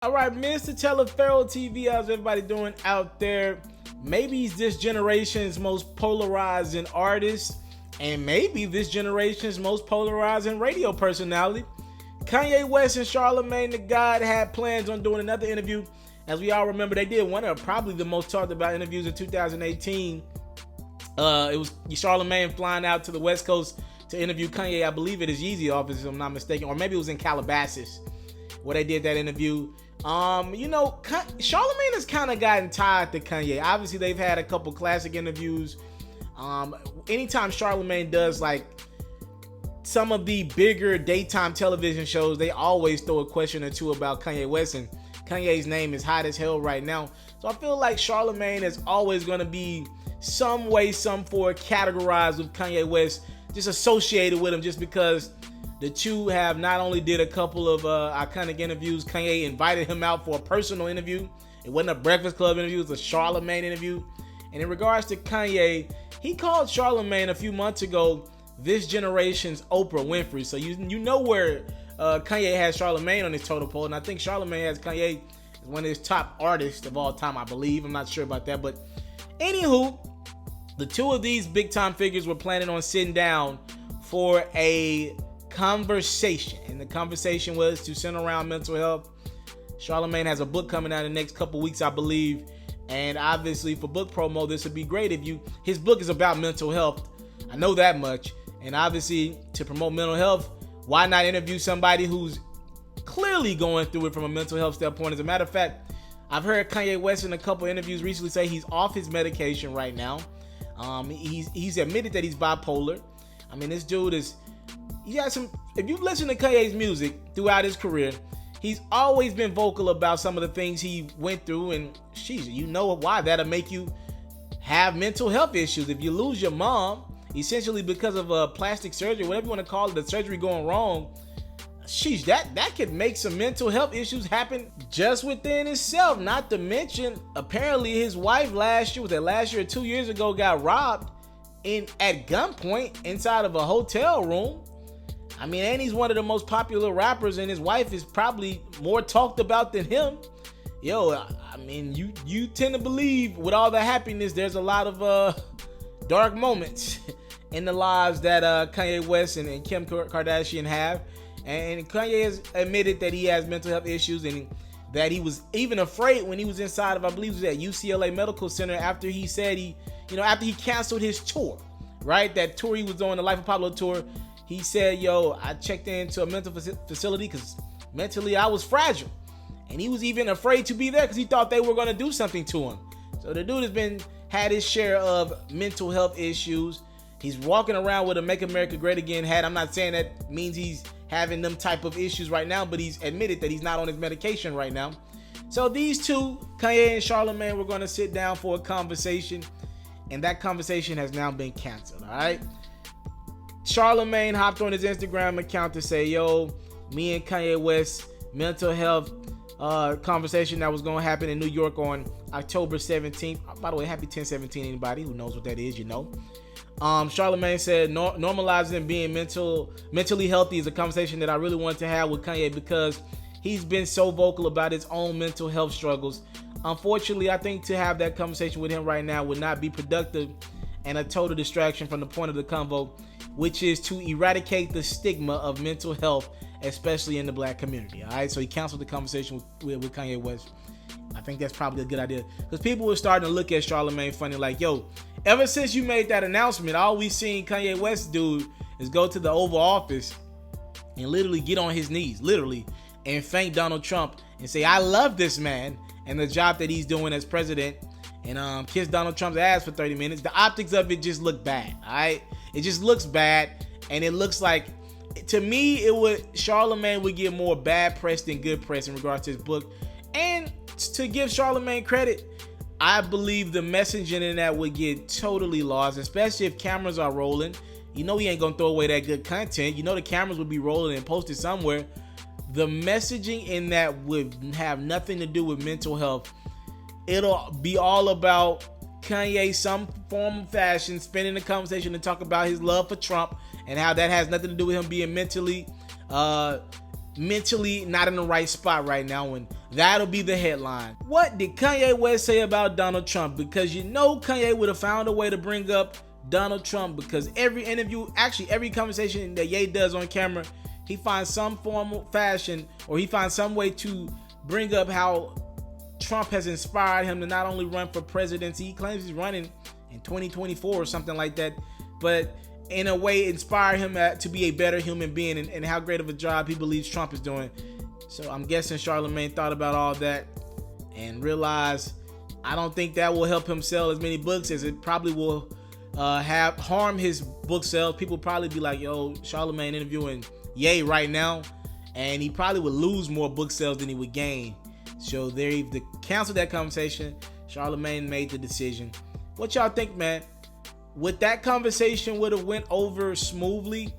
All right, Mr. TALIAFERRO TV, how's everybody doing out there? Maybe he's this generation's most polarizing artist, and maybe this generation's most polarizing radio personality. Kanye West and Charlamagne the God had plans on doing another interview. As we all remember, they did one of probably the most talked about interviews in 2018. It was Charlamagne flying out to the West Coast to interview Kanye. I believe it is Yeezy office, if I'm not mistaken, or maybe it was in Calabasas where they did that interview. Charlamagne has kind of gotten tired to Kanye. Obviously, they've had a couple classic interviews. Anytime Charlamagne does like some of the bigger daytime television shows, they always throw a question or two about Kanye West, and Kanye's name is hot as hell right now. So I feel like Charlamagne is always going to be some way, some form categorized with Kanye West, just associated with him, just because the two have not only did a couple of iconic interviews. Kanye invited him out for a personal interview. It wasn't a Breakfast Club interview, it was a Charlamagne interview. And in regards to Kanye, he called Charlamagne a few months ago this generation's Oprah Winfrey. So you know where Kanye has Charlamagne on his totem pole, and I think Charlamagne has Kanye as one of his top artists of all time, I believe. I'm not sure about that, but anywho, the two of these big time figures were planning on sitting down for a conversation, and the conversation was to center around mental health. Charlamagne has a book coming out in the next couple weeks, I believe, and obviously for book promo, this would be great if his book is about mental health. I know that much, and obviously to promote mental health, why not interview somebody who's clearly going through it from a mental health standpoint? As a matter of fact, I've heard Kanye West in a couple interviews recently say he's off his medication right now. He's admitted that he's bipolar. I mean, this dude is, if you listen to Kanye's music throughout his career, he's always been vocal about some of the things he went through, and you know why that'll make you have mental health issues. If you lose your mom, essentially because of a plastic surgery, whatever you want to call it, the surgery going wrong, that could make some mental health issues happen just within itself. Not to mention, apparently his wife last year or 2 years ago got robbed at gunpoint inside of a hotel room. I mean, and he's one of the most popular rappers, and his wife is probably more talked about than him. I mean, you tend to believe with all the happiness, there's a lot of dark moments in the lives that Kanye West and Kim Kardashian have. And Kanye has admitted that he has mental health issues, and that he was even afraid when he was inside of, I believe it was at UCLA Medical Center, after he said after he canceled his tour, right? That tour he was doing, the Life of Pablo tour. He said, I checked into a mental facility because mentally I was fragile. And he was even afraid to be there because he thought they were going to do something to him. So the dude has had his share of mental health issues. He's walking around with a Make America Great Again hat. I'm not saying that means he's having them type of issues right now, but he's admitted that he's not on his medication right now. So these two, Kanye and Charlamagne, were going to sit down for a conversation, and that conversation has now been canceled, all right? Charlamagne hopped on his Instagram account to say, me and Kanye West mental health conversation that was going to happen in New York on October 17th. By the way, happy 10/17, anybody who knows what that is, Charlamagne said, normalizing being mentally healthy is a conversation that I really want to have with Kanye because he's been so vocal about his own mental health struggles. Unfortunately, I think to have that conversation with him right now would not be productive and a total distraction from the point of the convo, which is to eradicate the stigma of mental health, especially in the black community. All right, so he canceled the conversation with Kanye West. I think that's probably a good idea because people were starting to look at Charlamagne funny, like, ever since you made that announcement, all we seen Kanye West do is go to the Oval Office and literally get on his knees, and thank Donald Trump and say, I love this man and the job that he's doing as president, and kiss Donald Trump's ass for 30 minutes. The optics of it just look bad, all right? It just looks bad, and it looks like, to me, Charlamagne would get more bad press than good press in regards to his book. And to give Charlamagne credit, I believe the messaging in that would get totally lost, especially if cameras are rolling. He ain't gonna throw away that good content. The cameras would be rolling and posted somewhere. The messaging in that would have nothing to do with mental health. It'll be all about Kanye, some form of fashion, spending the conversation to talk about his love for Trump and how that has nothing to do with him being mentally mentally not in the right spot right now, and that'll be the headline. What did Kanye West say about Donald Trump? Because you know Kanye would have found a way to bring up Donald Trump, because every interview, actually every conversation that Ye does on camera, he finds some form of fashion, or he finds some way to bring up how Trump has inspired him to not only run for presidency, he claims he's running in 2024 or something like that, but in a way inspire him to be a better human being, and how great of a job he believes Trump is doing. So I'm guessing Charlamagne thought about all that and realized, I don't think that will help him sell as many books as it probably will harm his book sales. People probably be like, yo, Charlamagne interviewing Ye right now, and he probably would lose more book sales than he would gain. So they canceled that conversation. Charlamagne made the decision. What y'all think, man? Would that conversation would have went over smoothly,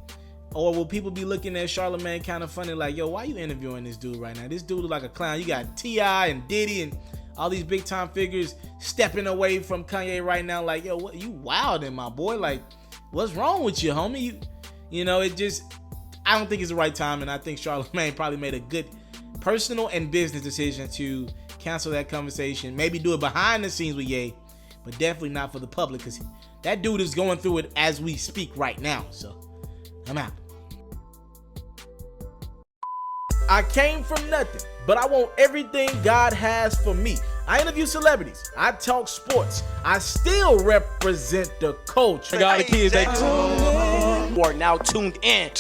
or will people be looking at Charlamagne kind of funny, like, yo, why you interviewing this dude right now? This dude look like a clown. You got T.I. and Diddy and all these big time figures stepping away from Kanye right now, like, yo, what, you wildin', my boy. Like, what's wrong with you, homie? You know, it just, I don't think it's the right time, and I think Charlamagne probably made a good personal and business decision to cancel that conversation. Maybe do it behind the scenes with Ye, but definitely not for the public, because that dude is going through it as we speak right now. So I'm out. I came from nothing, but I want everything God has for me. I interview celebrities. I talk sports. I still represent the culture. I got the kids, they are now tuned in.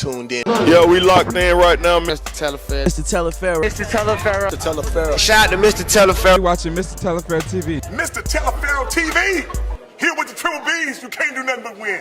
Yo, we locked in right now, Mr. TALIAFERRO. Mr. TALIAFERRO. Mr. TALIAFERRO. Mr. TALIAFERRO. Shout out to Mr. TALIAFERRO. You're watching Mr. TALIAFERRO TV. Mr. TALIAFERRO TV. Here with the triple B's, you can't do nothing but win.